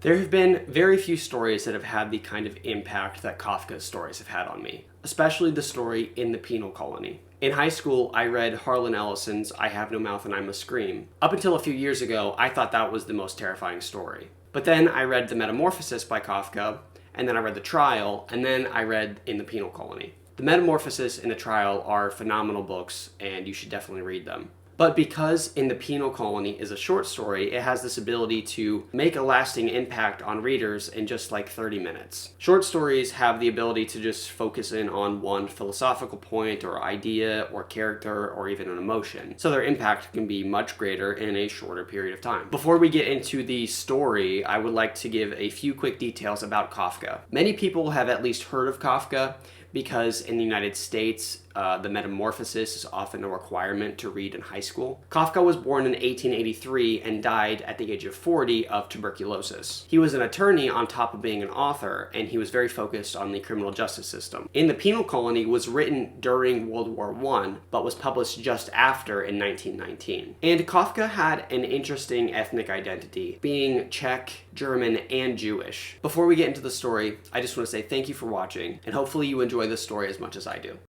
There have been very few stories that have had the kind of impact that Kafka's stories have had on me, especially the story In the Penal Colony. In high school, I read Harlan Ellison's I Have No Mouth and I Must Scream. Up until a few years ago, I thought that was the most terrifying story. But then I read The Metamorphosis by Kafka, and then I read The Trial, and then I read In the Penal Colony. The Metamorphosis and The Trial are phenomenal books, and you should definitely read them. But because In the Penal Colony is a short story, it has this ability to make a lasting impact on readers in just like 30 minutes. Short stories have the ability to just focus in on one philosophical point or idea or character or even an emotion, so their impact can be much greater in a shorter period of time. Before we get into the story, I would like to give a few quick details about Kafka. Many people have at least heard of Kafka because in the United States, the Metamorphosis is often a requirement to read in high school. Kafka was born in 1883 and died at the age of 40 of tuberculosis. He was an attorney on top of being an author, and he was very focused on the criminal justice system. In the Penal Colony was written during World War I, but was published just after in 1919. And Kafka had an interesting ethnic identity, being Czech, German, and Jewish. Before we get into the story, I just want to say thank you for watching, and hopefully you enjoy this story as much as I do.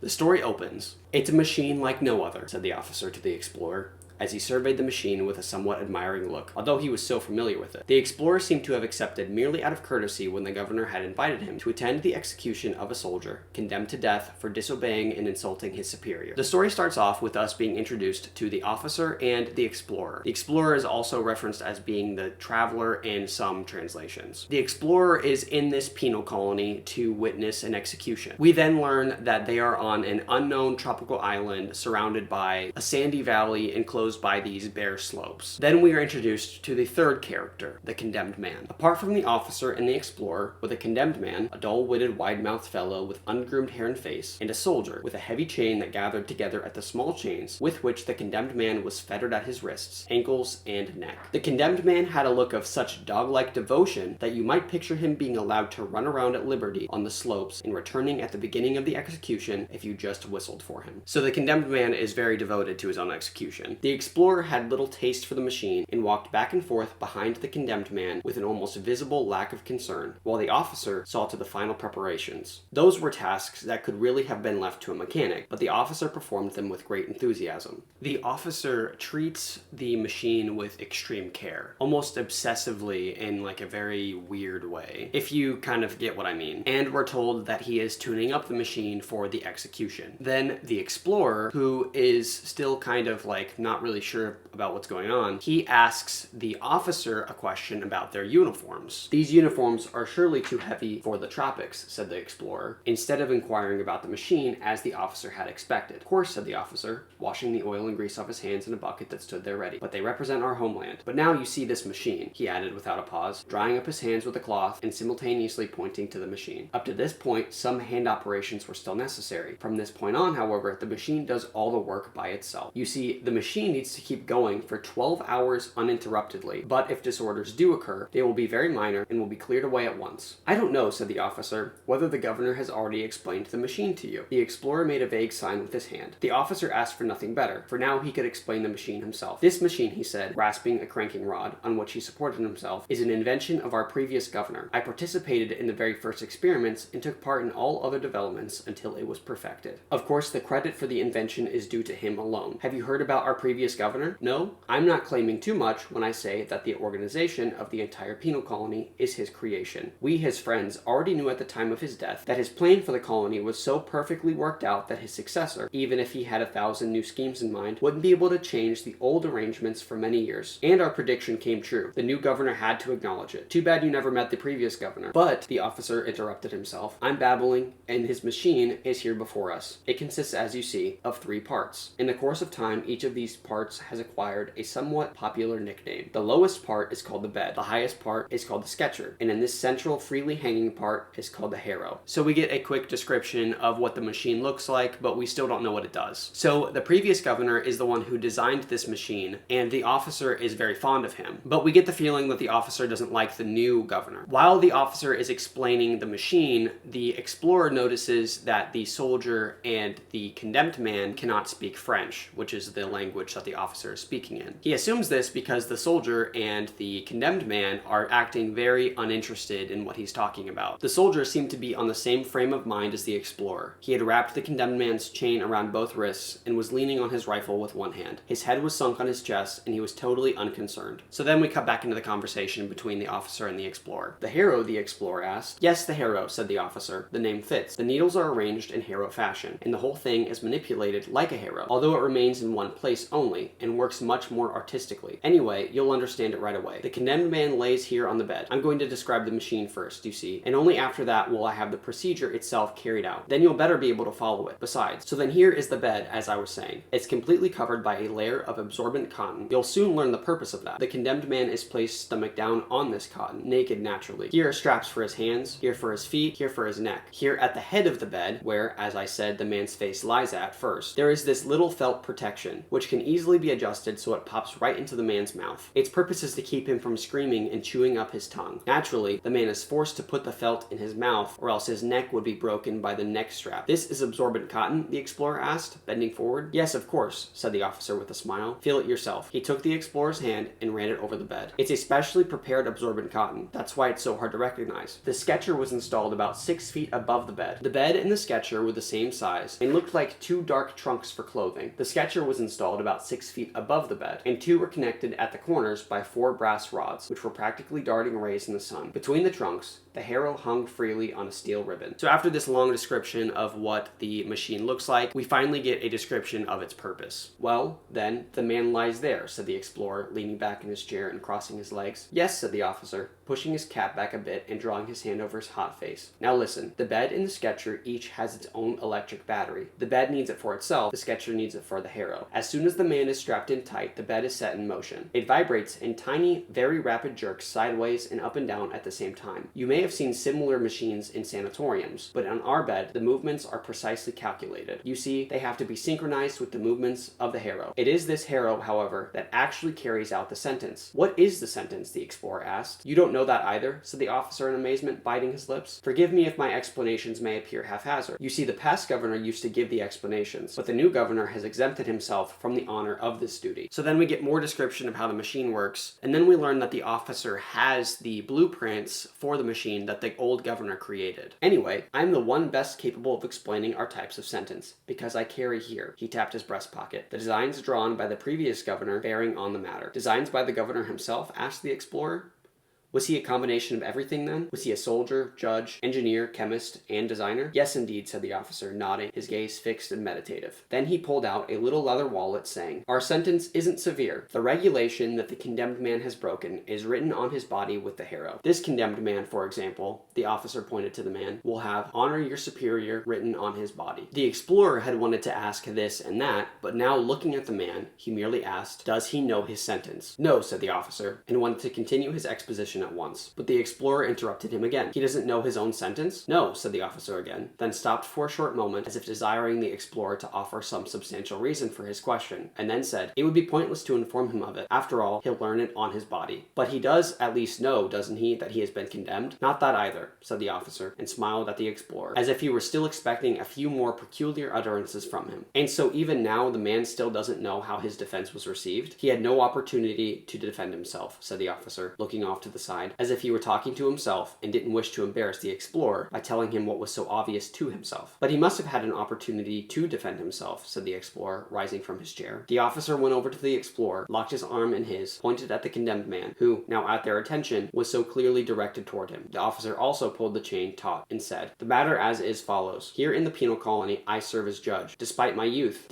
The story opens. "It's a machine like no other," said the officer to the explorer, as he surveyed the machine with a somewhat admiring look, although he was so familiar with it. The explorer seemed to have accepted merely out of courtesy when the governor had invited him to attend the execution of a soldier condemned to death for disobeying and insulting his superior. The story starts off with us being introduced to the officer and the explorer. The explorer is also referenced as being the traveler in some translations. The explorer is in this penal colony to witness an execution. We then learn that they are on an unknown tropical island surrounded by a sandy valley enclosed by these bare slopes. Then we are introduced to the third character, the condemned man. Apart from the officer and the explorer, with a condemned man, a dull-witted, wide-mouthed fellow with ungroomed hair and face, and a soldier with a heavy chain that gathered together at the small chains with which the condemned man was fettered at his wrists, ankles, and neck. The condemned man had a look of such dog-like devotion that you might picture him being allowed to run around at liberty on the slopes and returning at the beginning of the execution if you just whistled for him. So the condemned man is very devoted to his own execution. The explorer had little taste for the machine and walked back and forth behind the condemned man with an almost visible lack of concern, while the officer saw to the final preparations. Those were tasks that could really have been left to a mechanic, but the officer performed them with great enthusiasm. The officer treats the machine with extreme care, almost obsessively in like a very weird way, if you kind of get what I mean. And we're told that he is tuning up the machine for the execution. Then the explorer, who is still kind of like not really sure about what's going on, he asks the officer a question about their uniforms. "These uniforms are surely too heavy for the tropics," said the explorer, instead of inquiring about the machine as the officer had expected. "Of course," said the officer, washing the oil and grease off his hands in a bucket that stood there ready, "but they represent our homeland. But now you see this machine," he added without a pause, drying up his hands with a cloth and simultaneously pointing to the machine. Up to this point, some hand operations were still necessary. From this point on, however, the machine does all the work by itself. You see, the machine needs to keep going for 12 hours uninterruptedly, but if disorders do occur, they will be very minor and will be cleared away at once. "I don't know," said the officer, "whether the governor has already explained the machine to you." The explorer made a vague sign with his hand. The officer asked for nothing better, for now he could explain the machine himself. "This machine," he said, grasping a cranking rod on which he supported himself, "is an invention of our previous governor. I participated in the very first experiments and took part in all other developments until it was perfected. Of course, the credit for the invention is due to him alone. Have you heard about our previous governor? No? I'm not claiming too much when I say that the organization of the entire penal colony is his creation. We, his friends, already knew at the time of his death that his plan for the colony was so perfectly worked out that his successor, even if he had 1,000 new schemes in mind, wouldn't be able to change the old arrangements for many years. And our prediction came true. The new governor had to acknowledge it. Too bad you never met the previous governor." "But," the officer interrupted himself, "I'm babbling, and his machine is here before us. It consists, as you see, of 3 parts. In the course of time, each of these parts has acquired a somewhat popular nickname. The lowest part is called the bed, the highest part is called the sketcher, and in this central freely hanging part is called the harrow." So we get a quick description of what the machine looks like, but we still don't know what it does. So the previous governor is the one who designed this machine, and the officer is very fond of him. But we get the feeling that the officer doesn't like the new governor. While the officer is explaining the machine, the explorer notices that the soldier and the condemned man cannot speak French, which is the language that that the officer is speaking in. He assumes this because the soldier and the condemned man are acting very uninterested in what he's talking about. The soldier seemed to be on the same frame of mind as the explorer. He had wrapped the condemned man's chain around both wrists and was leaning on his rifle with one hand. His head was sunk on his chest and he was totally unconcerned. So then we cut back into the conversation between the officer and the explorer. "The harrow?" the explorer asked. "Yes, the harrow," said the officer. "The name fits. The needles are arranged in harrow fashion, and the whole thing is manipulated like a harrow, although it remains in one place only and works much more artistically. Anyway, you'll understand it right away. The condemned man lays here on the bed. I'm going to describe the machine first, you see, and only after that will I have the procedure itself carried out. Then you'll better be able to follow it. Besides, so then here is the bed, as I was saying. It's completely covered by a layer of absorbent cotton. You'll soon learn the purpose of that. The condemned man is placed stomach down on this cotton, naked naturally. Here are straps for his hands, here for his feet, here for his neck. Here at the head of the bed, where, as I said, the man's face lies at first, there is this little felt protection, which can easily be adjusted so it pops right into the man's mouth. Its purpose is to keep him from screaming and chewing up his tongue. Naturally, the man is forced to put the felt in his mouth, or else his neck would be broken by the neck strap. This is absorbent cotton?" the explorer asked, bending forward. "Yes, of course," said the officer with a smile. "Feel it yourself." He took the explorer's hand and ran it over the bed. "It's a specially prepared absorbent cotton. That's why it's so hard to recognize." The sketcher was installed about 6 feet above the bed. The bed and the sketcher were the same size and looked like two dark trunks for clothing. The sketcher was installed about 6 feet above the bed, and two were connected at the corners by 4 brass rods, which were practically darting rays in the sun. Between the trunks, the harrow hung freely on a steel ribbon. So after this long description of what the machine looks like, we finally get a description of its purpose. "Well, then, the man lies there," said the explorer, leaning back in his chair and crossing his legs. "Yes," said the officer, pushing his cap back a bit and drawing his hand over his hot face. "Now listen, the bed and the sketcher each has its own electric battery. The bed needs it for itself, the sketcher needs it for the harrow. As soon as the man is strapped in tight, the bed is set in motion. It vibrates in tiny, very rapid jerks sideways and up and down at the same time. You may have seen similar machines in sanatoriums, but on our bed, the movements are precisely calculated. You see, they have to be synchronized with the movements of the harrow. It is this harrow, however, that actually carries out the sentence." "What is the sentence?" the explorer asked. "You don't know that either?" said the officer in amazement, biting his lips. "Forgive me if my explanations may appear haphazard. You see, the past governor used to give the explanations, but the new governor has exempted himself from the honor of this duty." So then we get more description of how the machine works, and then we learn that the officer has the blueprints for the machine that the old governor created. "Anyway, I'm the one best capable of explaining our types of sentence, because I carry here," he tapped his breast pocket, "the designs drawn by the previous governor bearing on the matter." "Designs by the governor himself?" asked the explorer. Was he a combination of everything then? Was he a soldier, judge, engineer, chemist, and designer? "Yes, indeed," said the officer, nodding, his gaze fixed and meditative. Then he pulled out a little leather wallet, saying, "Our sentence isn't severe. The regulation that the condemned man has broken is written on his body with the harrow. This condemned man, for example," the officer pointed to the man, "will have 'Honor your superior' written on his body." The explorer had wanted to ask this and that, but now looking at the man, he merely asked, "Does he know his sentence?" "No," said the officer, and wanted to continue his exposition at once. But the explorer interrupted him again. "He doesn't know his own sentence?" "No," said the officer again, then stopped for a short moment as if desiring the explorer to offer some substantial reason for his question, and then said, "It would be pointless to inform him of it. After all, he'll learn it on his body." "But he does at least know, doesn't he, that he has been condemned?" "Not that either," said the officer, and smiled at the explorer, as if he were still expecting a few more peculiar utterances from him. "And so even now the man still doesn't know how his defense was received?" "He had no opportunity to defend himself," said the officer, looking off to the side, as if he were talking to himself and didn't wish to embarrass the explorer by telling him what was so obvious to himself. "But he must have had an opportunity to defend himself," said the explorer, rising from his chair. The officer went over to the explorer, locked his arm in his, pointed at the condemned man, who, now at their attention, was so clearly directed toward him. The officer also pulled the chain taut and said, "The matter as is follows. Here in the penal colony I serve as judge, despite my youth,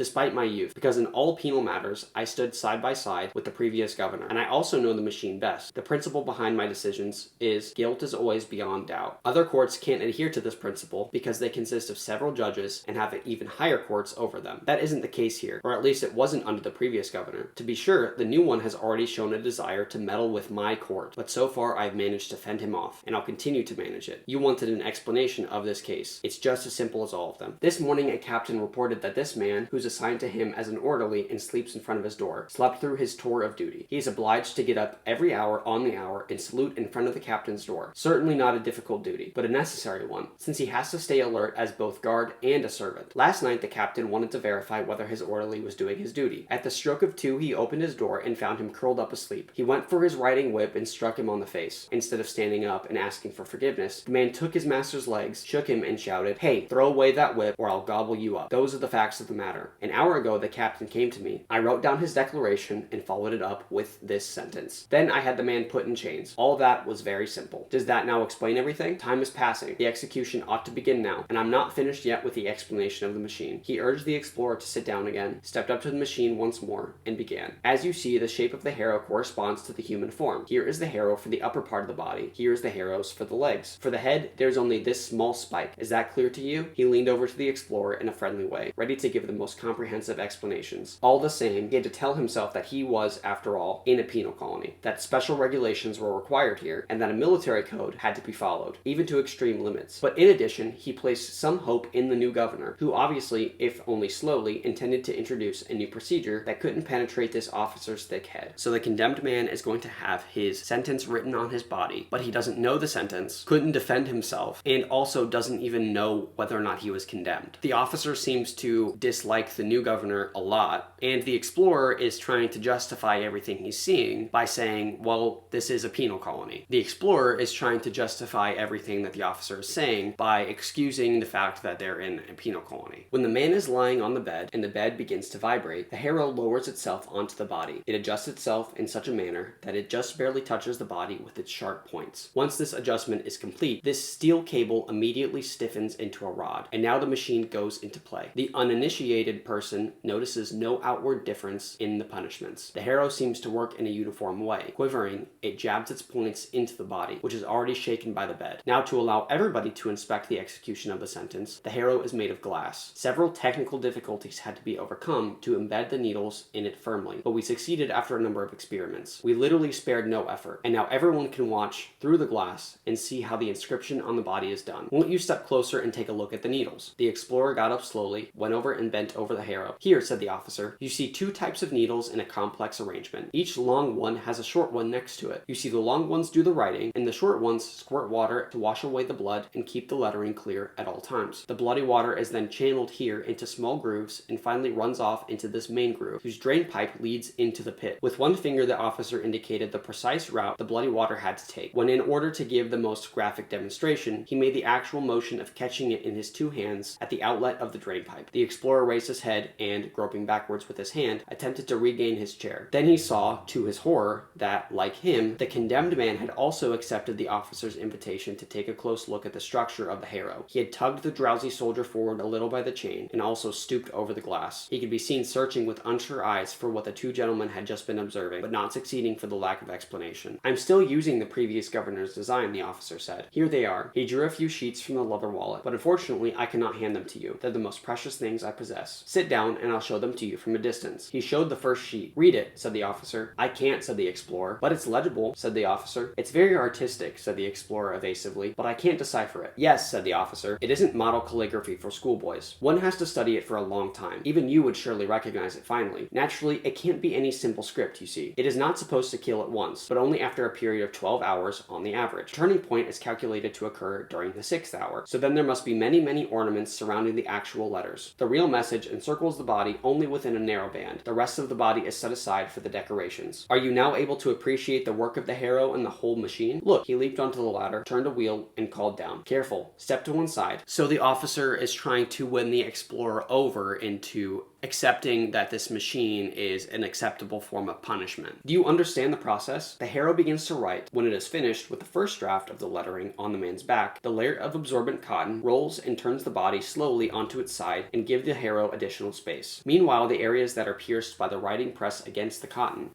because in all penal matters I stood side by side with the previous governor, and I also know the machine best. The principle behind my decisions is guilt is always beyond doubt. Other courts can't adhere to this principle because they consist of several judges and have even higher courts over them. That isn't the case here, or at least it wasn't under the previous governor. To be sure, the new one has already shown a desire to meddle with my court, but so far I've managed to fend him off, and I'll continue to manage it. You wanted an explanation of this case. It's just as simple as all of them. This morning a captain reported that this man, who's assigned to him as an orderly and sleeps in front of his door, slept through his tour of duty. He is obliged to get up every hour on the hour and salute in front of the captain's door. Certainly not a difficult duty, but a necessary one, since he has to stay alert as both guard and a servant. Last night, the captain wanted to verify whether his orderly was doing his duty. At the stroke of 2, he opened his door and found him curled up asleep. He went for his riding whip and struck him on the face. Instead of standing up and asking for forgiveness, the man took his master's legs, shook him, and shouted, "Hey, throw away that whip or I'll gobble you up." Those are the facts of the matter. An hour ago, the captain came to me. I wrote down his declaration and followed it up with this sentence. Then I had the man put in chains. All that was very simple. Does that now explain everything? Time is passing. The execution ought to begin now, and I'm not finished yet with the explanation of the machine. He urged the explorer to sit down again, stepped up to the machine once more, and began. As you see, the shape of the harrow corresponds to the human form. Here is the harrow for the upper part of the body. Here is the harrows for the legs. For the head, there's only this small spike. Is that clear to you? He leaned over to the explorer in a friendly way, ready to give the most comprehensive explanations. All the same, he had to tell himself that he was, after all, in a penal colony, that special regulations were required here, and that a military code had to be followed, even to extreme limits. But in addition, he placed some hope in the new governor, who obviously, if only slowly, intended to introduce a new procedure that couldn't penetrate this officer's thick head. So the condemned man is going to have his sentence written on his body, but he doesn't know the sentence, couldn't defend himself, and also doesn't even know whether or not he was condemned. The officer seems to dislike the new governor a lot, and the explorer is trying to justify everything he's seeing by saying, well, this is a penal colony. The explorer is trying to justify everything that the officer is saying by excusing the fact that they're in a penal colony. When the man is lying on the bed and the bed begins to vibrate, the harrow lowers itself onto the body. It adjusts itself in such a manner that it just barely touches the body with its sharp points. Once this adjustment is complete, this steel cable immediately stiffens into a rod, and now the machine goes into play. The uninitiated person notices no outward difference in the punishments. The harrow seems to work in a uniform way. Quivering, it jabs its points into the body, which is already shaken by the bed. Now, to allow everybody to inspect the execution of the sentence, the harrow is made of glass. Several technical difficulties had to be overcome to embed the needles in it firmly, but we succeeded after a number of experiments. We literally spared no effort, and now everyone can watch through the glass and see how the inscription on the body is done. Won't you step closer and take a look at the needles? The explorer got up slowly, went over and bent over the harrow. Here, said the officer, you see 2 types of needles in a complex arrangement. Each long one has a short one next to it. You see the long ones do the writing, and the short ones squirt water to wash away the blood and keep the lettering clear at all times. The bloody water is then channeled here into small grooves and finally runs off into this main groove, whose drain pipe leads into the pit. With one finger, the officer indicated the precise route the bloody water had to take, when in order to give the most graphic demonstration, he made the actual motion of catching it in his 2 hands at the outlet of the drain pipe. The explorer raised his head and, groping backwards with his hand, attempted to regain his chair. Then he saw, to his horror, that, like him, the condemned man had also accepted the officer's invitation to take a close look at the structure of the harrow. He had tugged the drowsy soldier forward a little by the chain, and also stooped over the glass. He could be seen searching with unsure eyes for what the 2 gentlemen had just been observing, but not succeeding for the lack of explanation. "I'm still using the previous governor's design," the officer said. "Here they are." He drew a few sheets from the leather wallet, "but unfortunately I cannot hand them to you. They're the most precious things I possess. Sit down and I'll show them to you from a distance." He showed the first sheet. "Read it," said the officer. "I can't," said the explorer. "But it's legible," said the officer. "It's very artistic," said the explorer evasively, "but I can't decipher it." "Yes," said the officer. "It isn't model calligraphy for schoolboys. One has to study it for a long time. Even you would surely recognize it finally. Naturally, it can't be any simple script, you see. It is not supposed to kill at once, but only after a period of 12 hours on the average. Turning point is calculated to occur during the 6th hour, so then there must be many, many ornaments surrounding the actual letters. The real message encircles the body only within a narrow band. The rest of the body is set aside for the decorations. Are you now able to appreciate the work of the harrow and the whole machine? Look." He leaped onto the ladder, turned a wheel, and called down, "Careful, step to one side." So the officer is trying to win the explorer over into accepting that this machine is an acceptable form of punishment. Do you understand the process? The harrow begins to write. When it is finished with the first draft of the lettering on the man's back, the layer of absorbent cotton rolls and turns the body slowly onto its side and give the harrow additional space. Meanwhile, the areas that are pierced by the writing press against the cotton.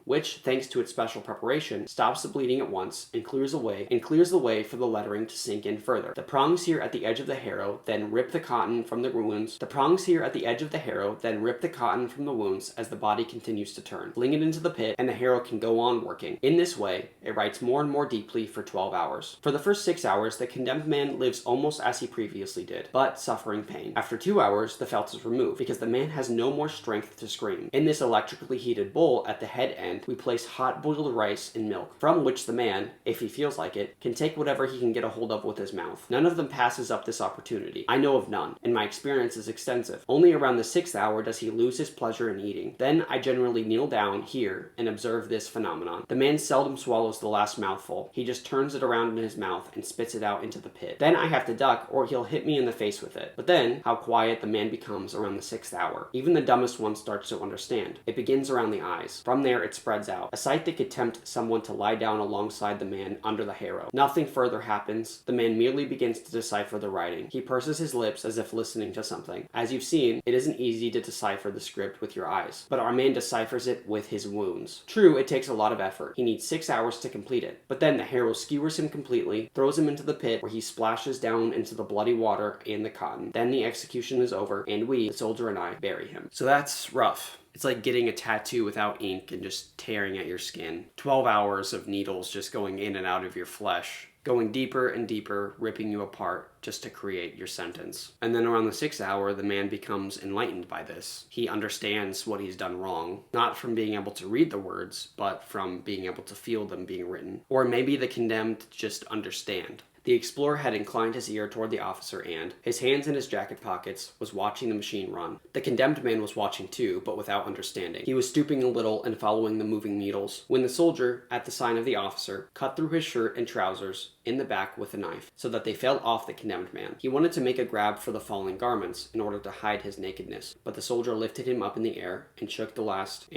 Which, thanks to its special preparation, stops the bleeding at once and clears the way for the lettering to sink in further. The prongs here at the edge of the harrow then rip rip the cotton from the wounds. The prongs here at the edge of the harrow then rip the cotton from the wounds as the body continues to turn. Fling it into the pit, and the harrow can go on working. In this way, it writes more and more deeply for 12 hours. For the first 6 hours, the condemned man lives almost as he previously did, but suffering pain. After 2 hours, the felt is removed, because the man has no more strength to scream. In this electrically heated bowl at the head end, we place hot boiled rice and milk, from which the man, if he feels like it, can take whatever he can get a hold of with his mouth. None of them passes up this opportunity. I know of none, and my experience is extensive. Only around the 6th hour does he lose his pleasure in eating. Then I generally kneel down here and observe this phenomenon. The man seldom swallows the last mouthful. He just turns it around in his mouth and spits it out into the pit. Then I have to duck, or he'll hit me in the face with it. But then, how quiet the man becomes around the 6th hour. Even the dumbest one starts to understand. It begins around the eyes. From there, it spreads out. A sight that could tempt someone to lie down alongside the man under the harrow. Nothing further happens. The man merely begins to decipher the writing. He purses his lips as if listening to something. As you've seen, it isn't easy to decipher the script with your eyes, but our man deciphers it with his wounds. True, it takes a lot of effort. He needs 6 hours to complete it. But then the harrow skewers him completely, throws him into the pit where he splashes down into the bloody water and the cotton. Then the execution is over, and we, the soldier and I, bury him. So that's rough. It's like getting a tattoo without ink and just tearing at your skin. 12 hours of needles just going in and out of your flesh, going deeper and deeper, ripping you apart just to create your sentence. And then around the 6th hour, the man becomes enlightened by this. He understands what he's done wrong, not from being able to read the words, but from being able to feel them being written. Or maybe the condemned just understand. The explorer had inclined his ear toward the officer and, his hands in his jacket pockets, was watching the machine run. The condemned man was watching too, but without understanding. He was stooping a little and following the moving needles, when the soldier, at the sign of the officer, cut through his shirt and trousers in the back with a knife, so that they fell off the condemned man. He wanted to make a grab for the falling garments in order to hide his nakedness, but the soldier lifted him up in the air and shook the last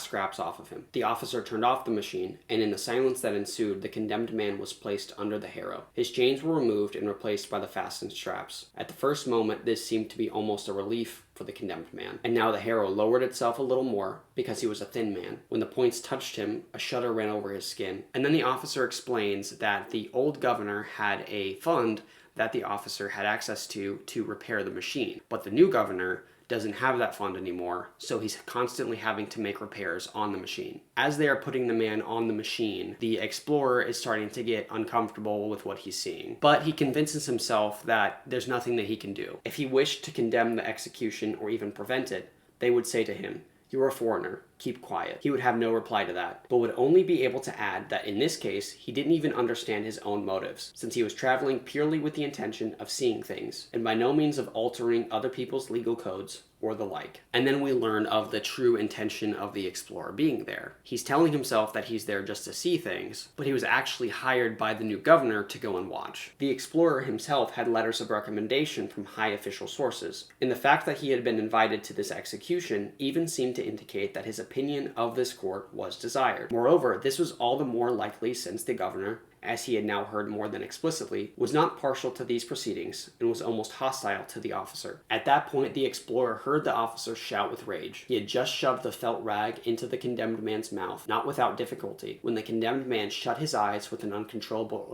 scraps off of him. The officer turned off the machine, and in the silence that ensued, the condemned man was placed under the harrow. His chains were removed and replaced by the fastened straps. At the first moment, this seemed to be almost a relief for the condemned man. And now the harrow lowered itself a little more, because he was a thin man. When the points touched him, a shudder ran over his skin. And then the officer explains that the old governor had a fund that the officer had access to repair the machine. But the new governor doesn't have that fund anymore, so he's constantly having to make repairs on the machine. As they are putting the man on the machine, the explorer is starting to get uncomfortable with what he's seeing. But he convinces himself that there's nothing that he can do. If he wished to condemn the execution or even prevent it, they would say to him, "You're a foreigner, keep quiet." He would have no reply to that, but would only be able to add that in this case, he didn't even understand his own motives, since he was traveling purely with the intention of seeing things, and by no means of altering other people's legal codes or the like. And then we learn of the true intention of the explorer being there. He's telling himself that he's there just to see things, but he was actually hired by the new governor to go and watch. The explorer himself had letters of recommendation from high official sources, and the fact that he had been invited to this execution even seemed to indicate that his opinion of this court was desired. Moreover, this was all the more likely since the governor, as he had now heard more than explicitly, was not partial to these proceedings and was almost hostile to the officer. At that point, the explorer heard the officer shout with rage. He had just shoved the felt rag into the condemned man's mouth, not without difficulty, when the condemned man shut his eyes with an uncontrollable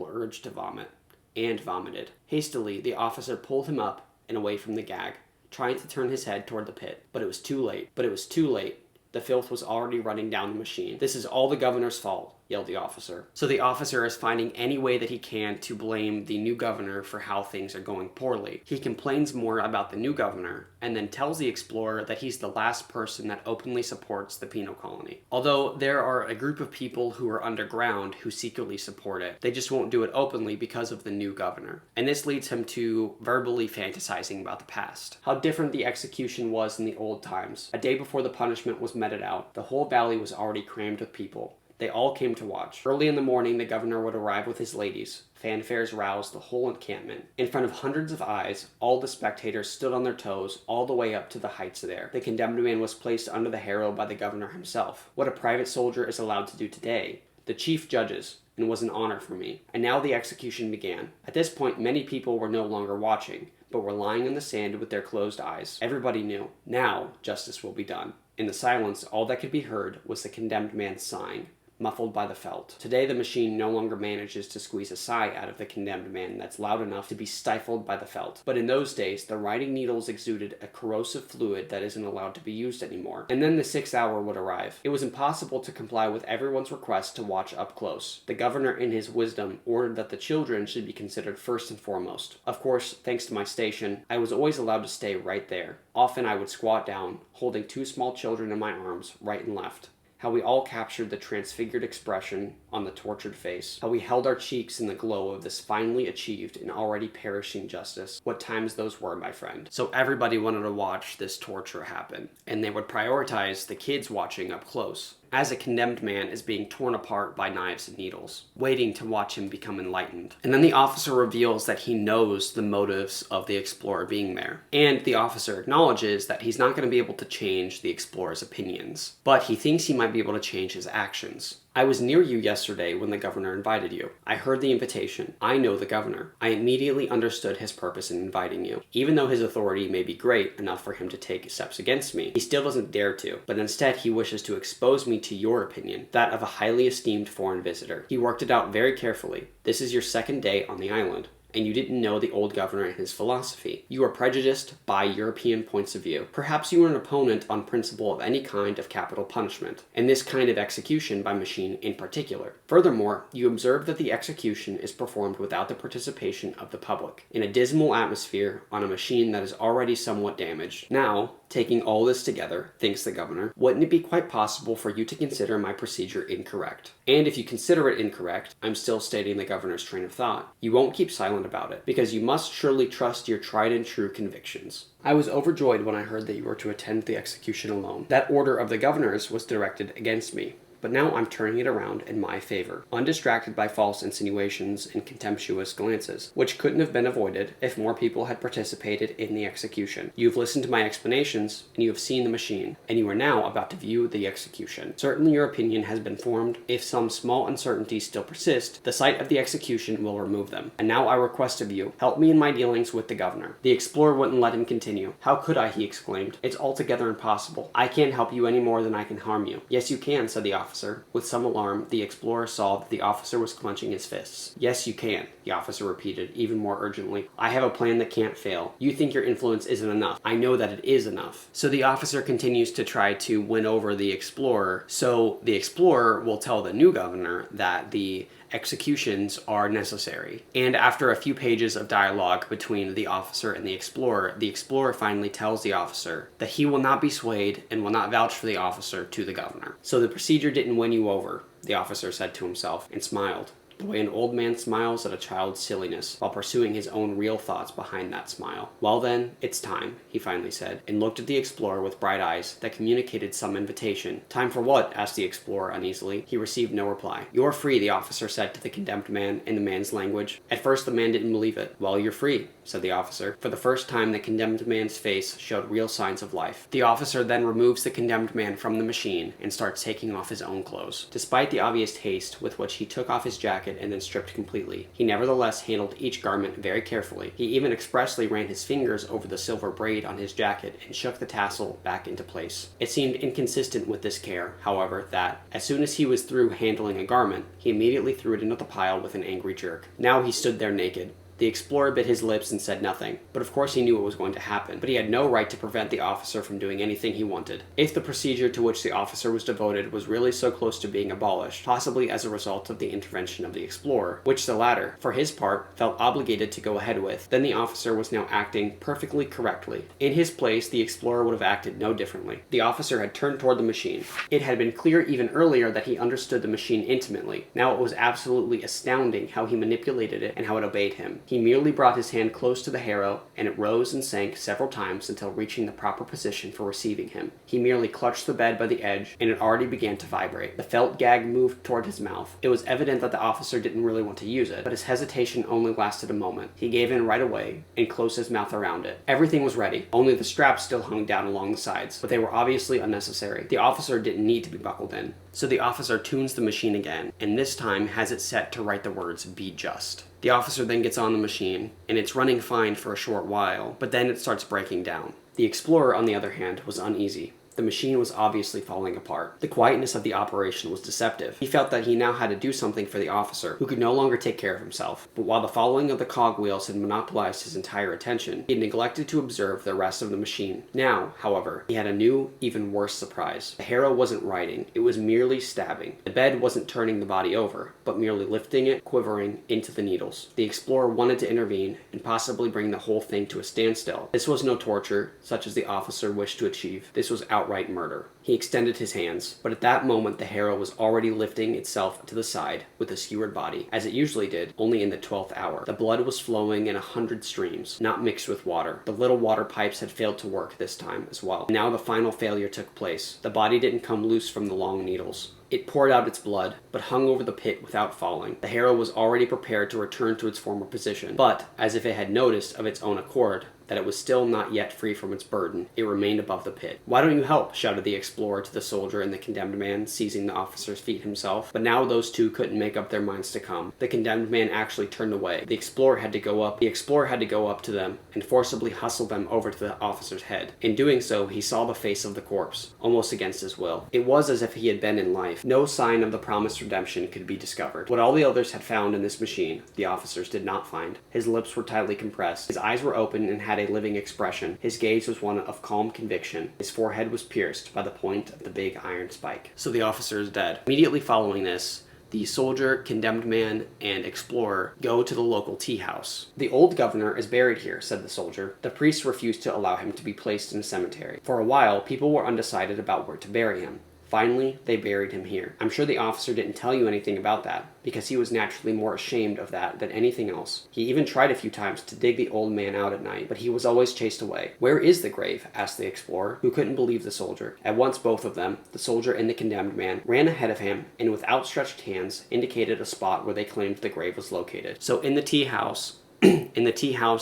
urge to vomit, and vomited. Hastily, the officer pulled him up and away from the gag, trying to turn his head toward the pit. But it was too late. The filth was already running down the machine. "This is all the governor's fault," yelled the officer. So the officer is finding any way that he can to blame the new governor for how things are going poorly. He complains more about the new governor, and then tells the explorer that he's the last person that openly supports the penal colony. Although there are a group of people who are underground who secretly support it, they just won't do it openly because of the new governor. And this leads him to verbally fantasizing about the past. How different the execution was in the old times. A day before the punishment was meted out, the whole valley was already crammed with people. They all came to watch. Early in the morning, the governor would arrive with his ladies. Fanfares roused the whole encampment. In front of hundreds of eyes, all the spectators stood on their toes all the way up to the heights there. The condemned man was placed under the harrow by the governor himself. What a private soldier is allowed to do today. The chief judges, and was an honor for me. And now the execution began. At this point, many people were no longer watching, but were lying in the sand with their closed eyes. Everybody knew. Now, justice will be done. In the silence, all that could be heard was the condemned man sighing, muffled by the felt. Today, the machine no longer manages to squeeze a sigh out of the condemned man that's loud enough to be stifled by the felt. But in those days, the writing needles exuded a corrosive fluid that isn't allowed to be used anymore. And then the 6th hour would arrive. It was impossible to comply with everyone's request to watch up close. The governor, in his wisdom, ordered that the children should be considered first and foremost. Of course, thanks to my station, I was always allowed to stay right there. Often I would squat down, holding 2 small children in my arms, right and left. How we all captured the transfigured expression on the tortured face. How we held our cheeks in the glow of this finally achieved and already perishing justice. What times those were, my friend. So everybody wanted to watch this torture happen, and they would prioritize the kids watching up close, as a condemned man is being torn apart by knives and needles, waiting to watch him become enlightened. And then the officer reveals that he knows the motives of the explorer being there. And the officer acknowledges that he's not going to be able to change the explorer's opinions, but he thinks he might be able to change his actions. I was near you yesterday when the governor invited you. I heard the invitation. I know the governor. I immediately understood his purpose in inviting you. Even though his authority may be great enough for him to take steps against me, he still doesn't dare to, but instead he wishes to expose me to your opinion, that of a highly esteemed foreign visitor. He worked it out very carefully. This is your 2nd day on the island, and you didn't know the old governor and his philosophy. You are prejudiced by European points of view. Perhaps you were an opponent on principle of any kind of capital punishment, and this kind of execution by machine in particular. Furthermore, you observe that the execution is performed without the participation of the public, in a dismal atmosphere on a machine that is already somewhat damaged. Now, taking all this together, thinks the governor, wouldn't it be quite possible for you to consider my procedure incorrect? And if you consider it incorrect, I'm still stating the governor's train of thought, you won't keep silent about it, because you must surely trust your tried and true convictions. I was overjoyed when I heard that you were to attend the execution alone. That order of the governor's was directed against me, but now I'm turning it around in my favor, undistracted by false insinuations and contemptuous glances, which couldn't have been avoided if more people had participated in the execution. You've listened to my explanations, and you have seen the machine, and you are now about to view the execution. Certainly your opinion has been formed. If some small uncertainties still persist, the sight of the execution will remove them. And now I request of you, help me in my dealings with the governor. The explorer wouldn't let him continue. How could I, he exclaimed. It's altogether impossible. I can't help you any more than I can harm you. Yes, you can, said the officer. With some alarm, the explorer saw that the officer was clenching his fists. Yes, you can, the officer repeated, even more urgently. I have a plan that can't fail. You think your influence isn't enough. I know that it is enough. So the officer continues to try to win over the explorer, so the explorer will tell the new governor that the executions are necessary. And after a few pages of dialogue between the officer and the explorer finally tells the officer that he will not be swayed and will not vouch for the officer to the governor. So the procedure didn't win you over, the officer said to himself, and smiled, the way an old man smiles at a child's silliness while pursuing his own real thoughts behind that smile. Well then, it's time, he finally said, and looked at the explorer with bright eyes that communicated some invitation. Time for what? Asked the explorer uneasily. He received no reply. You're free, the officer said to the condemned man in the man's language. At first the man didn't believe it. Well, you're free, said the officer. For the first time, the condemned man's face showed real signs of life. The officer then removes the condemned man from the machine and starts taking off his own clothes. Despite the obvious haste with which he took off his jacket and then stripped completely, he nevertheless handled each garment very carefully. He even expressly ran his fingers over the silver braid on his jacket and shook the tassel back into place. It seemed inconsistent with this care, however, that, as soon as he was through handling a garment, he immediately threw it into the pile with an angry jerk. Now he stood there naked. The explorer bit his lips and said nothing, but of course he knew what was going to happen, but he had no right to prevent the officer from doing anything he wanted. If the procedure to which the officer was devoted was really so close to being abolished, possibly as a result of the intervention of the explorer, which the latter, for his part, felt obligated to go ahead with, then the officer was now acting perfectly correctly. In his place, the explorer would have acted no differently. The officer had turned toward the machine. It had been clear even earlier that he understood the machine intimately. Now it was absolutely astounding how he manipulated it and how it obeyed him. He merely brought his hand close to the harrow, and it rose and sank several times until reaching the proper position for receiving him. He merely clutched the bed by the edge, and it already began to vibrate. The felt gag moved toward his mouth. It was evident that the officer didn't really want to use it, but his hesitation only lasted a moment. He gave in right away, and closed his mouth around it. Everything was ready, only the straps still hung down along the sides, but they were obviously unnecessary. The officer didn't need to be buckled in. So the officer tunes the machine again, and this time has it set to write the words, "Be just." The officer then gets on the machine, and it's running fine for a short while, but then it starts breaking down. The explorer, on the other hand, was uneasy. The machine was obviously falling apart. The quietness of the operation was deceptive. He felt that he now had to do something for the officer, who could no longer take care of himself. But while the following of the cogwheels had monopolized his entire attention, he had neglected to observe the rest of the machine. Now, however, he had a new, even worse surprise. The harrow wasn't writing, it was merely stabbing. The bed wasn't turning the body over, but merely lifting it, quivering, into the needles. The explorer wanted to intervene and possibly bring the whole thing to a standstill. This was no torture, such as the officer wished to achieve. This was outright murder. He extended his hands, but at that moment the harrow was already lifting itself to the side with a skewered body, as it usually did, only in the 12th hour. The blood was flowing in 100 streams, not mixed with water. The little water pipes had failed to work this time as well. Now the final failure took place. The body didn't come loose from the long needles. It poured out its blood, but hung over the pit without falling. The harrow was already prepared to return to its former position, but, as if it had noticed of its own accord that it was still not yet free from its burden, it remained above the pit. "Why don't you help?" shouted the explorer to the soldier and the condemned man, seizing the officer's feet himself. But now those two couldn't make up their minds to come. The condemned man actually turned away. The explorer had to go up to them and forcibly hustle them over to the officer's head. In doing so, he saw the face of the corpse, almost against his will. It was as if he had been in life. No sign of the promised redemption could be discovered. What all the others had found in this machine, the officers did not find. His lips were tightly compressed. His eyes were open and had a living expression. His gaze was one of calm conviction. His forehead was pierced by the point of the big iron spike. So the officer is dead. Immediately following this, the soldier, condemned man, and explorer go to the local tea house. "The old governor is buried here," said the soldier. The priests refused to allow him to be placed in a cemetery. For a while, people were undecided about where to bury him. Finally, they buried him here. I'm sure the officer didn't tell you anything about that, because he was naturally more ashamed of that than anything else. He even tried a few times to dig the old man out at night, but he was always chased away. "Where is the grave?" asked the explorer, who couldn't believe the soldier. At once both of them, the soldier and the condemned man, ran ahead of him and with outstretched hands indicated a spot where they claimed the grave was located. So in the tea house,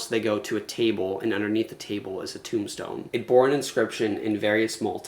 they go to a table, and underneath the table is a tombstone. It bore an inscription in very small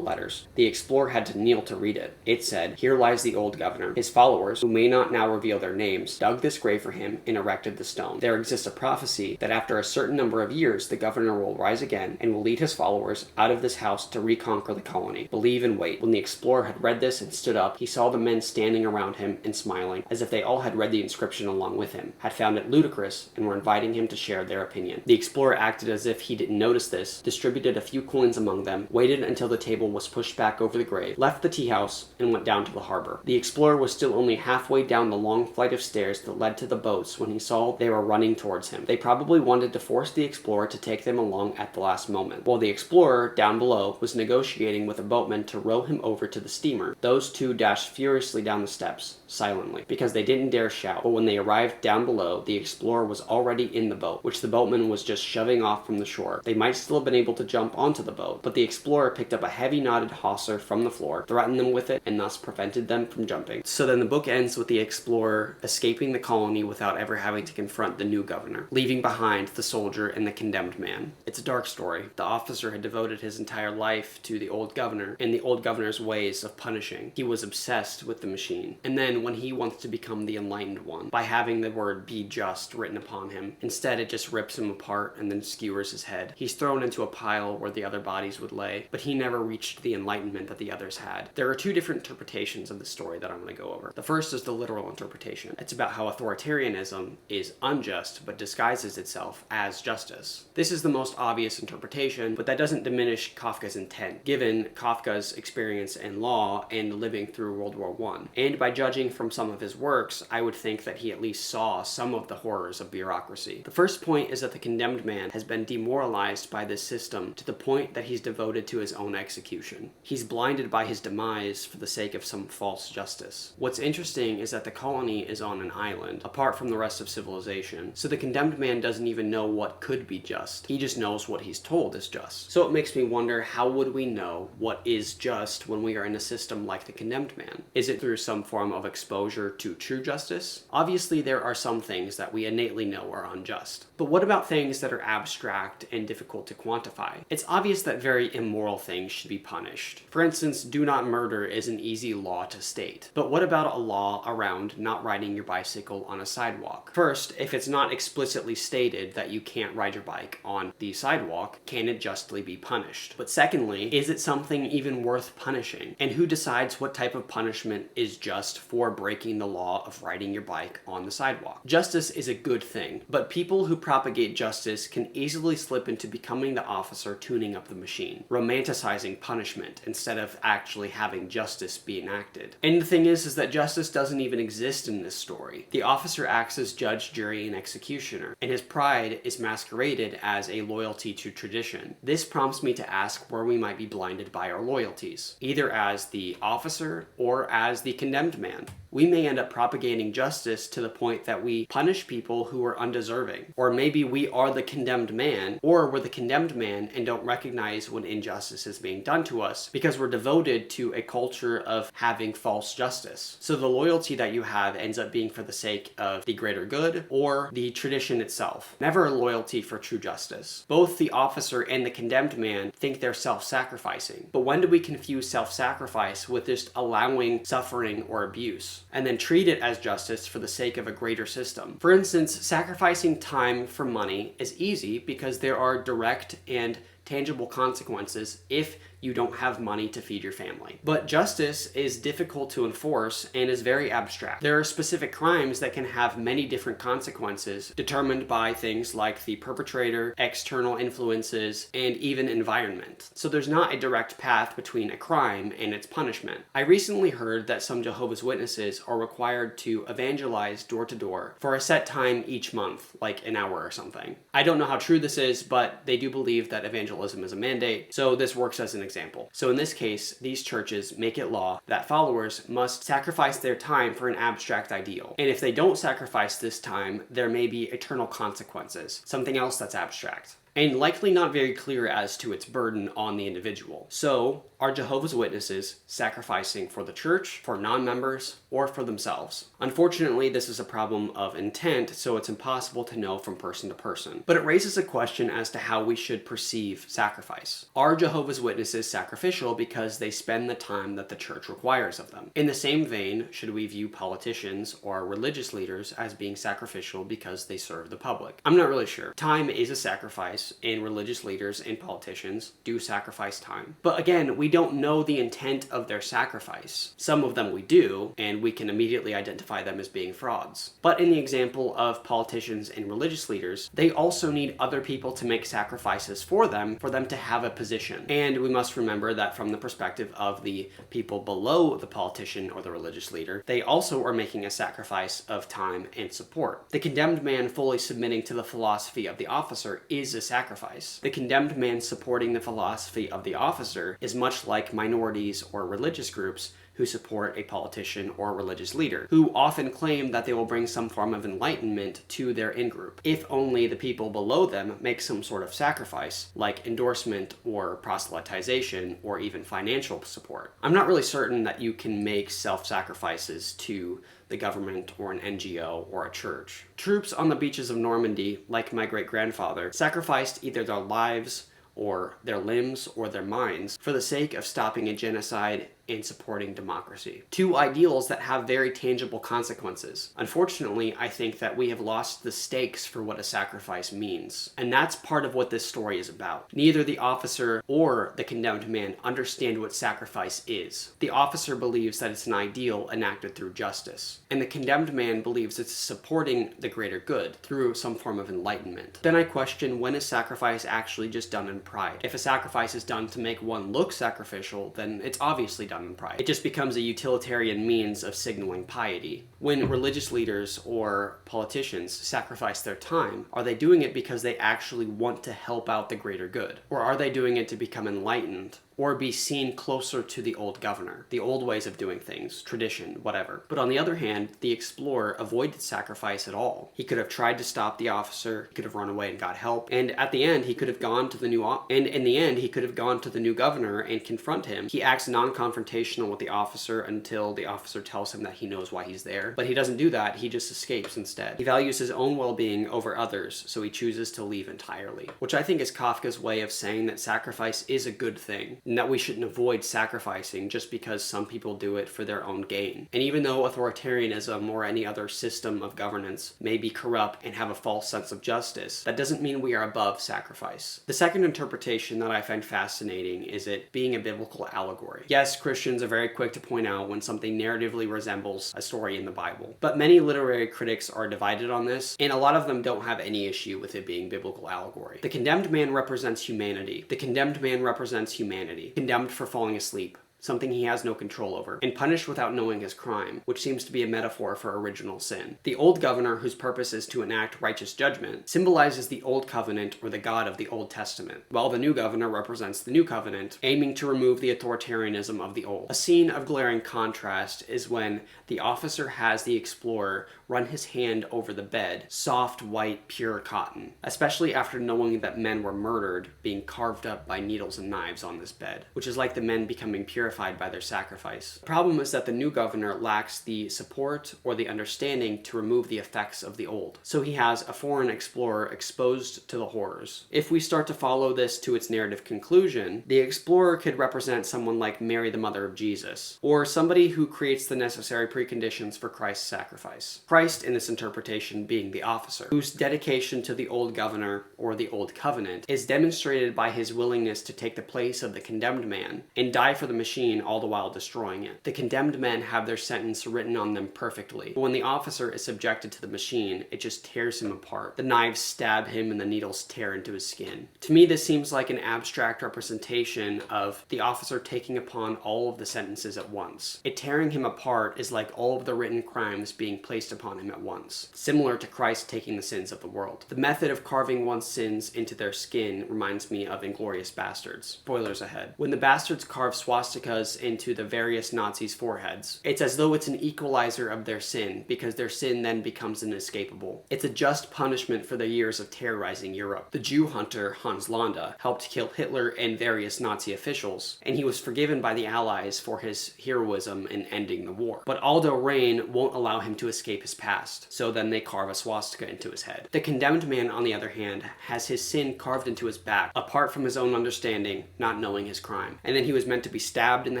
letters. The explorer had to kneel to read it. It said, "Here lies the old governor. His followers, who may not now reveal their names, dug this grave for him and erected the stone. There exists a prophecy that after a certain number of years, the governor will rise again and will lead his followers out of this house to reconquer the colony. Believe and wait." When the explorer had read this and stood up, he saw the men standing around him and smiling, as if they all had read the inscription along with him, had found it ludicrous, and were inviting him to share their opinion. The explorer acted as if he didn't notice this, distributed a few coins among them, waited until the table was pushed back over the grave, left the tea house, and went down to the harbor. The explorer was still only halfway down the long flight of stairs that led to the boats when he saw they were running towards him. They probably wanted to force the explorer to take them along at the last moment. While the explorer, down below, was negotiating with a boatman to row him over to the steamer, those two dashed furiously down the steps, silently, because they didn't dare shout. But when they arrived down below, the explorer was already in the boat, which the boatman was just shoving off from the shore. They might still have been able to jump onto the boat, but the explorer picked up a heavy knotted hawser from the floor, threatened them with it, and thus prevented them from jumping. So then the book ends with the explorer escaping the colony without ever having to confront the new governor, leaving behind the soldier and the condemned man. It's a dark story. The officer had devoted his entire life to the old governor and the old governor's ways of punishing. He was obsessed with the machine. And then when he wants to become the enlightened one, by having the word "be just" written upon him, instead it just rips him apart and then skewers his head. He's thrown into a pile where the other bodies would lay, but he never reached the enlightenment that the others had. There are two different interpretations of the story that I'm going to go over. The first is the literal interpretation. It's about how authoritarianism is unjust but disguises itself as justice. This is the most obvious interpretation, but that doesn't diminish Kafka's intent, given Kafka's experience in law and living through World War I. And by judging from some of his works, I would think that he at least saw some of the horrors of bureaucracy. The first point is that the condemned man has been demoralized by this system to the point that he's devoted to his own execution. He's blinded by his demise for the sake of some false justice. What's interesting is that the colony is on an island, apart from the rest of civilization, so the condemned man doesn't even know what could be just. He just knows what he's told is just. So it makes me wonder, how would we know what is just when we are in a system like the condemned man? Is it through some form of exposure to true justice? Obviously obviously there are some things that we innately know are unjust. But what about things that are abstract and difficult to quantify? It's obvious that very immoral things should be punished. For instance, do not murder is an easy law to state. But what about a law around not riding your bicycle on a sidewalk? First, if it's not explicitly stated that you can't ride your bike on the sidewalk, can it justly be punished? But secondly, is it something even worth punishing? And who decides what type of punishment is just for breaking the law of riding your bike on the sidewalk? Justice is a good thing, but people who propagate justice can easily slip into becoming the officer tuning up the machine, romanticizing punishment instead of actually having justice be enacted. And the thing is that justice doesn't even exist in this story. The officer acts as judge, jury, and executioner, and his pride is masqueraded as a loyalty to tradition. This prompts me to ask where we might be blinded by our loyalties, either as the officer or as the condemned man. We may end up propagating justice to the point that we punish people who are undeserving. Or maybe we are the condemned man, or we're the condemned man and don't recognize when injustice is being done to us because we're devoted to a culture of having false justice. So the loyalty that you have ends up being for the sake of the greater good or the tradition itself. Never a loyalty for true justice. Both the officer and the condemned man think they're self-sacrificing. But when do we confuse self-sacrifice with just allowing suffering or abuse, and then treat it as justice for the sake of a greater system? For instance, sacrificing time for money is easy because there are direct and tangible consequences if you don't have money to feed your family. But justice is difficult to enforce and is very abstract. There are specific crimes that can have many different consequences determined by things like the perpetrator, external influences, and even environment. So there's not a direct path between a crime and its punishment. I recently heard that some Jehovah's Witnesses are required to evangelize door to door for a set time each month, like an hour or something. I don't know how true this is, but they do believe that evangelism is a mandate, so this works as an example. So in this case, these churches make it law that followers must sacrifice their time for an abstract ideal. And if they don't sacrifice this time, there may be eternal consequences, something else that's abstract, and likely not very clear as to its burden on the individual. So, are Jehovah's Witnesses sacrificing for the church, for non-members, or for themselves? Unfortunately, this is a problem of intent, so it's impossible to know from person to person. But it raises a question as to how we should perceive sacrifice. Are Jehovah's Witnesses sacrificial because they spend the time that the church requires of them? In the same vein, should we view politicians or religious leaders as being sacrificial because they serve the public? I'm not really sure. Time is a sacrifice, and religious leaders and politicians do sacrifice time. But again, we don't know the intent of their sacrifice. Some of them we do, and we can immediately identify them as being frauds. But in the example of politicians and religious leaders, they also need other people to make sacrifices for them to have a position. And we must remember that from the perspective of the people below the politician or the religious leader, they also are making a sacrifice of time and support. The condemned man fully submitting to the philosophy of the officer is a sacrifice. The condemned man supporting the philosophy of the officer is much like minorities or religious groups who support a politician or religious leader, who often claim that they will bring some form of enlightenment to their in-group, if only the people below them make some sort of sacrifice, like endorsement or proselytization or even financial support. I'm not really certain that you can make self-sacrifices to the government or an NGO or a church. Troops on the beaches of Normandy, like my great-grandfather, sacrificed either their lives or their limbs or their minds for the sake of stopping a genocide and supporting democracy. Two ideals that have very tangible consequences. Unfortunately, I think that we have lost the stakes for what a sacrifice means. And that's part of what this story is about. Neither the officer or the condemned man understand what sacrifice is. The officer believes that it's an ideal enacted through justice, and the condemned man believes it's supporting the greater good through some form of enlightenment. Then I question, when is sacrifice actually just done in pride? If a sacrifice is done to make one look sacrificial, then it's obviously done in pride. It just becomes a utilitarian means of signaling piety. When religious leaders or politicians sacrifice their time, are they doing it because they actually want to help out the greater good? Or are they doing it to become enlightened or be seen closer to the old governor, the old ways of doing things, tradition, whatever? But on the other hand, the explorer avoided sacrifice at all. He could have tried to stop the officer, he could have run away and got help, and at the end he could have gone to the new and in the end, he could have gone to the new governor and confront him. He acts non-confrontational with the officer until the officer tells him that he knows why he's there. But he doesn't do that, he just escapes instead. He values his own well-being over others, so he chooses to leave entirely. Which I think is Kafka's way of saying that sacrifice is a good thing, and that we shouldn't avoid sacrificing just because some people do it for their own gain. And even though authoritarianism or any other system of governance may be corrupt and have a false sense of justice, that doesn't mean we are above sacrifice. The second interpretation that I find fascinating is it being a biblical allegory. Yes, Christians are very quick to point out when something narratively resembles a story in the Bible, but many literary critics are divided on this, and a lot of them don't have any issue with it being biblical allegory. The condemned man represents humanity. The condemned man represents humanity, condemned for falling asleep, something he has no control over, and punished without knowing his crime, which seems to be a metaphor for original sin. The old governor, whose purpose is to enact righteous judgment, symbolizes the old covenant or the God of the Old Testament, while the new governor represents the new covenant, aiming to remove the authoritarianism of the old. A scene of glaring contrast is when the officer has the explorer run his hand over the bed, soft, white, pure cotton, especially after knowing that men were murdered, being carved up by needles and knives on this bed, which is like the men becoming purified by their sacrifice. The problem is that the new governor lacks the support or the understanding to remove the effects of the old. So he has a foreign explorer exposed to the horrors. If we start to follow this to its narrative conclusion, the explorer could represent someone like Mary, the mother of Jesus, or somebody who creates the necessary preconditions for Christ's sacrifice. Christ, in this interpretation, being the officer, whose dedication to the old governor or the old covenant is demonstrated by his willingness to take the place of the condemned man and die for the machine, all the while destroying it. The condemned men have their sentence written on them perfectly, but when the officer is subjected to the machine, it just tears him apart. The knives stab him and the needles tear into his skin. To me, this seems like an abstract representation of the officer taking upon all of the sentences at once. It tearing him apart is like all of the written crimes being placed upon him at once, similar to Christ taking the sins of the world. The method of carving one's sins into their skin reminds me of Inglourious Bastards. Spoilers ahead. When the bastards carve swastikas into the various Nazis' foreheads, it's as though it's an equalizer of their sin, because their sin then becomes inescapable. It's a just punishment for their years of terrorizing Europe. The Jew hunter Hans Landa helped kill Hitler and various Nazi officials, and he was forgiven by the Allies for his heroism in ending the war. But Aldo Rain won't allow him to escape his past, so then they carve a swastika into his head. The condemned man, on the other hand, has his sin carved into his back, apart from his own understanding, not knowing his crime. And then he was meant to be stabbed in the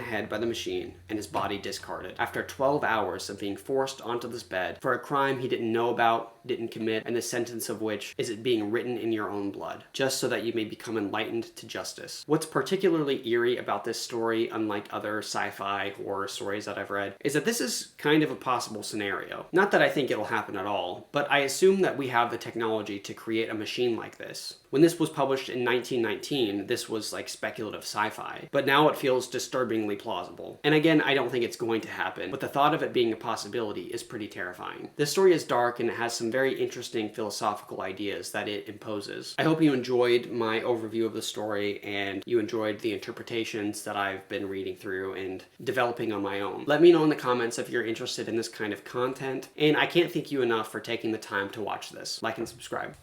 head by the machine and his body discarded after 12 hours of being forced onto this bed for a crime he didn't know about, didn't commit, and the sentence of which is it being written in your own blood, just so that you may become enlightened to justice. What's particularly eerie about this story, unlike other sci-fi horror stories that I've read, is that this is kind of a possible scenario. Not that I think it'll happen at all, but I assume that we have the technology to create a machine like this. When this was published in 1919, this was like speculative sci-fi, but now it feels disturbingly plausible. And again, I don't think it's going to happen, but the thought of it being a possibility is pretty terrifying. This story is dark and it has some very interesting philosophical ideas that it imposes. I hope you enjoyed my overview of the story and you enjoyed the interpretations that I've been reading through and developing on my own. Let me know in the comments if you're interested in this kind of content, and I can't thank you enough for taking the time to watch this. Like and subscribe.